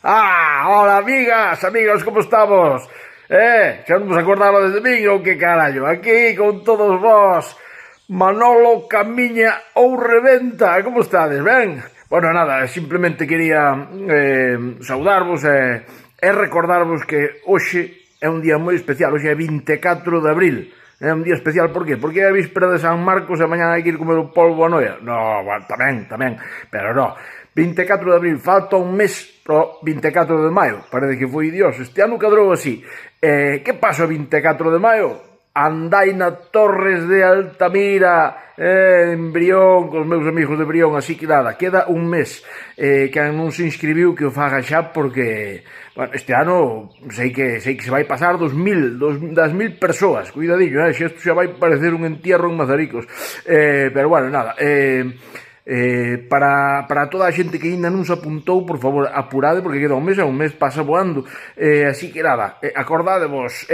Hola amigas, amigos, como estamos? Xa non vos acordaba de min ou que carallo? Aquí con todos vós, Manolo Camiña ou Reventa, como estades, ben? Bueno, nada, simplemente quería saudarvos e recordarvos que hoxe é un día moi especial, hoxe é 24 de abril. É un día especial, por qué? Porque é a víspera de San Marcos e mañá hai que ir comer o polvo a noia. No, bueno, tamén, pero no. 24 de abril, falta un mes pro 24 de maio. Parece que foi Dios, este ano cadrou así. Que pasa o 24 de maio? Andai na Torres de Altamira, en Brión, cos meus amigos de Brión, así que nada, queda un mes. Que non se inscribiu que o faga xa porque, bueno, este ano sei que se vai pasar das 1000 persoas, cuidadillo, xa isto xa vai parecer un entierro en Mazaricos. Pero bueno, nada, para toda a xente que ainda non se apuntou, por favor, apurade, porque queda un mes pasa voando. Así que nada, acordadevos,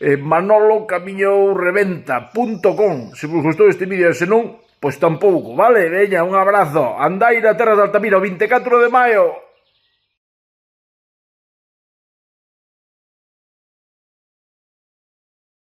manolocamiñoureventa.com. Se vos gustou este vídeo, se non, pois tampouco, vale? Veña, un abrazo. Andai na Terra de Altamira o 24 de maio.